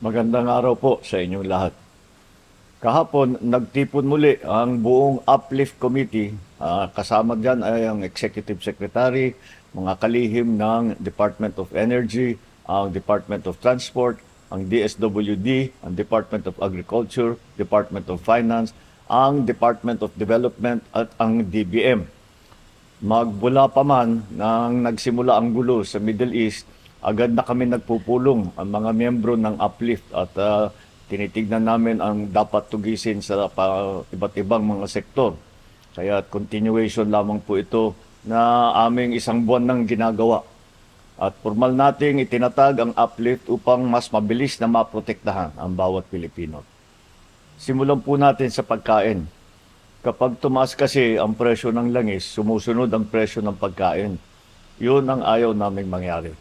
Magandang araw po sa inyong lahat. Kahapon, nagtipon muli ang buong Uplift Committee. Kasama dyan ay ang Executive Secretary, mga kalihim ng Department of Energy, ang Department of Transport, ang DSWD, ang Department of Agriculture, Department of Finance, ang Department of Development at ang DBM. Magbula pa man nang nagsimula ang gulo sa Middle East, agad na kami nagpupulong ang mga miyembro ng Uplift at tinitignan namin ang dapat tugisin sa iba't ibang mga sektor. Kaya continuation lamang po ito na aming isang buwan ng ginagawa. At formal nating itinatag ang Uplift upang mas mabilis na maprotektahan ang bawat Pilipino. Simulan po natin sa pagkain. Kapag tumaas kasi ang presyo ng langis, sumusunod ang presyo ng pagkain. Yun ang ayaw naming mangyari.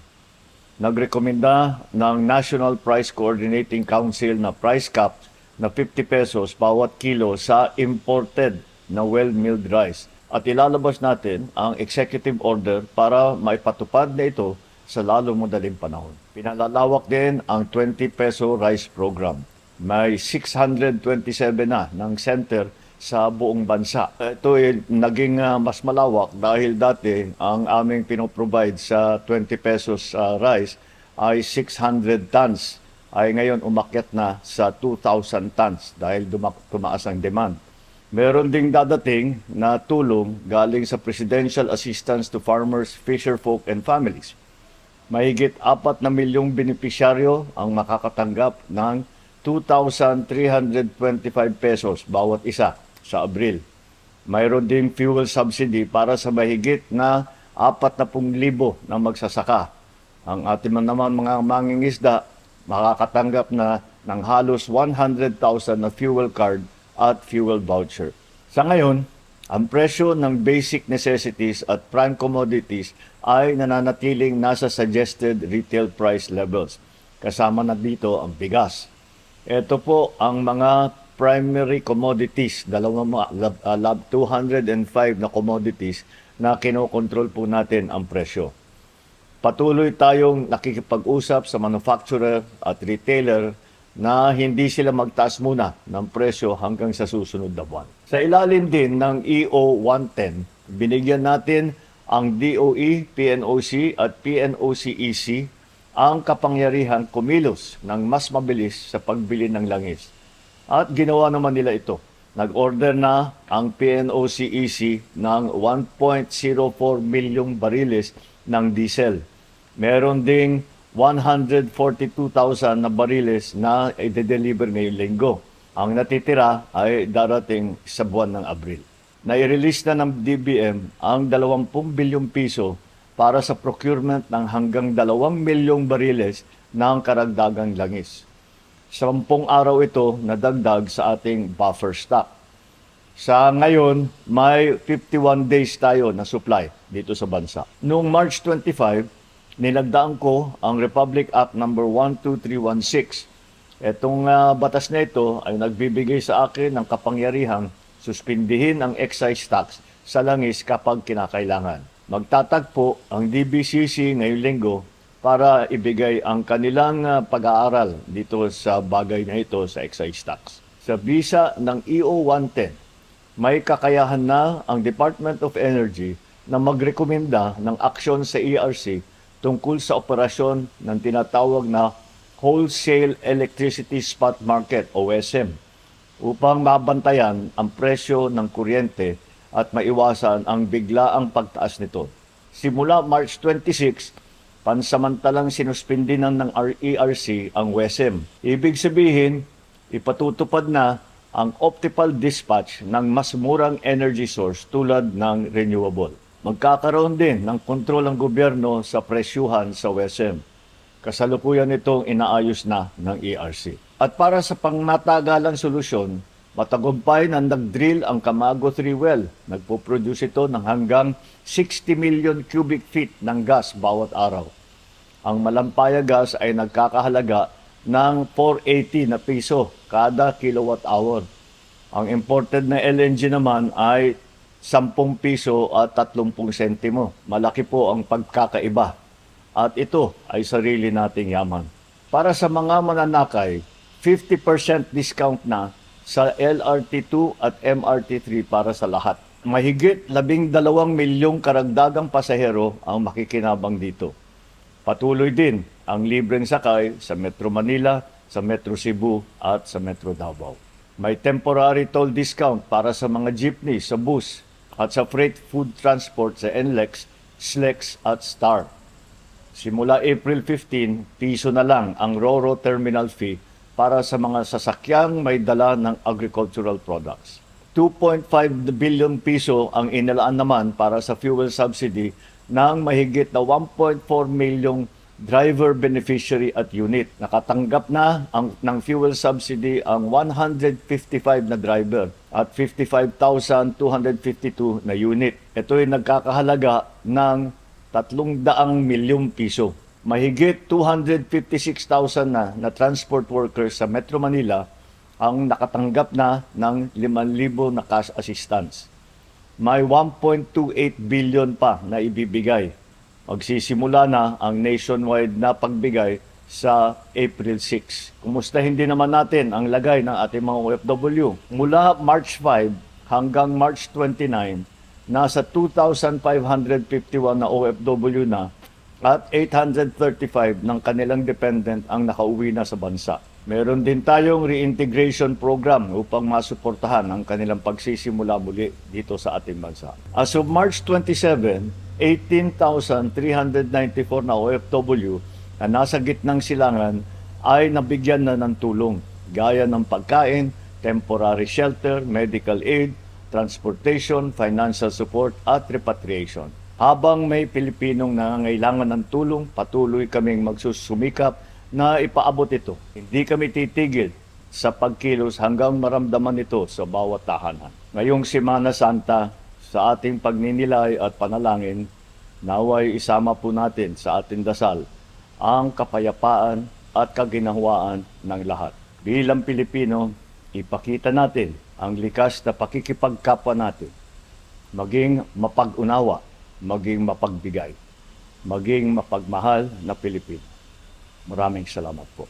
Nagrekomenda ng National Price Coordinating Council na price cap na 50 pesos bawat kilo sa imported na well-milled rice. At ilalabas natin ang executive order para maipatupad na ito sa lalong madaling panahon. Pinalalawak din ang 20 peso rice program. May 627 na ng center sa buong bansa. Ito ay naging mas malawak dahil dati ang aming pinoprovide sa 20 pesos rice ay 600 tons. Ay ngayon umakyat na sa 2,000 tons dahil tumaas ang demand. Meron ding dadating na tulong galing sa Presidential Assistance to Farmers, Fisherfolk and Families. Mahigit 4 na milyong benepisyaryo ang makakatanggap ng 2,325 pesos bawat isa sa Abril. Mayroon ding fuel subsidy para sa mahigit na 40,000 na magsasaka. Ang ating naman mga mangingisda makakatanggap na ng halos 100,000 na fuel card at fuel voucher. Sa ngayon, ang presyo ng basic necessities at prime commodities ay nananatiling nasa suggested retail price levels. Kasama na dito ang bigas. Ito po ang mga primary commodities, 205 na commodities na kinokontrol po natin ang presyo. Patuloy tayong nakikipag-usap sa manufacturer at retailer na hindi sila magtaas muna ng presyo hanggang sa susunod na buwan. Sa ilalim din ng EO 110, binigyan natin ang DOE, PNOC at PNOCEC ang kapangyarihan kumilos ng mas mabilis sa pagbili ng langis. At ginawa naman nila ito. Nag-order na ang PNOCEC ng 1.04 milyong bariles ng diesel. Meron ding 142,000 na bariles na i-deliver ngayong linggo. Ang natitira ay darating sa buwan ng Abril. Nai-release na ng DBM ang 20 bilyong piso para sa procurement ng hanggang 2 milyong bariles ng karagdagang langis. 10 araw ito nadagdag sa ating buffer stock. Sa ngayon, may 51 days tayo na supply dito sa bansa. Noong March 25, nilagdaan ko ang Republic Act No. 12316. Itong batas na ito ay nagbibigay sa akin ng kapangyarihang suspindihin ang excise tax sa langis kapag kinakailangan. Magtatagpo ang DBCC ngayong linggo para ibigay ang kanilang pag-aaral dito sa bagay na ito sa excise tax. Sa visa ng EO 110, may kakayahan na ang Department of Energy na magrekomenda ng aksyon sa ERC tungkol sa operasyon ng tinatawag na Wholesale Electricity Spot Market o WESM upang mabantayan ang presyo ng kuryente at maiwasan ang biglaang pagtaas nito. Simula March 26, pansamantalang sinuspindinan ng ERC ang WESM. Ibig sabihin, ipatutupad na ang optimal dispatch ng mas murang energy source tulad ng renewable. Magkakaroon din ng kontrol ang gobyerno sa presyuhan sa WESM. Kasalukuyan itong inaayos na ng ERC. At para sa pangmatagalang solusyon, matagumpay na nag-drill ang Camago 3 well. Nagpo-produce ito ng hanggang 60 million cubic feet ng gas bawat araw. Ang Malampaya gas ay nagkakahalaga ng 480 na piso kada kilowatt hour. Ang imported na LNG naman ay 10 piso at 30 sentimo. Malaki po ang pagkakaiba. At ito ay sarili nating yaman. Para sa mga mananakay, 50% discount na sa LRT2 at MRT3 para sa lahat. Mahigit 12 milyong karagdagang pasahero ang makikinabang dito. Patuloy din ang libreng sakay sa Metro Manila, sa Metro Cebu at sa Metro Davao. May temporary toll discount para sa mga jeepney, sa bus at sa freight food transport sa NLEX, SLEX at STAR. Simula April 15, piso na lang ang RoRo terminal fee para sa mga sasakyang may dala ng agricultural products. 2.5 billion piso ang inilaan naman para sa fuel subsidy ng mahigit na 1.4 milyong driver beneficiary at unit. Nakatanggap na ng fuel subsidy ang 155 na driver at 55,252 na unit. Ito ay nagkakahalaga ng 300 milyong piso. Mahigit 256,000 na transport workers sa Metro Manila ang nakatanggap na ng 5,000 na cash assistance. May 1.28 billion pa na ibibigay. Magsisimula na ang nationwide na pagbigay sa April 6. Kumustahin din naman natin ang lagay ng ating mga OFW. Mula March 5 hanggang March 29, nasa 2,551 na OFW na at 835 ng kanilang dependent ang nakauwi na sa bansa. Meron din tayong reintegration program upang masuportahan ang kanilang pagsisimula muli dito sa ating bansa. As of March 27, 18,394 na OFW na nasa gitnang silangan ay nabigyan na ng tulong gaya ng pagkain, temporary shelter, medical aid, transportation, financial support at repatriation. Habang may Pilipinong nangangailangan ng tulong, patuloy kaming magsusumikap na ipaabot ito. Hindi kami titigil sa pagkilos hanggang maramdaman ito sa bawat tahanan. Ngayong Semana Santa, sa ating pagninilay at panalangin, naway isama po natin sa ating dasal ang kapayapaan at kaginhawaan ng lahat. Bilang Pilipino, ipakita natin ang likas na pakikipagkapwa natin, maging mapag-unawa, maging mapagbigay, maging mapagmahal na Pilipino. Maraming salamat po.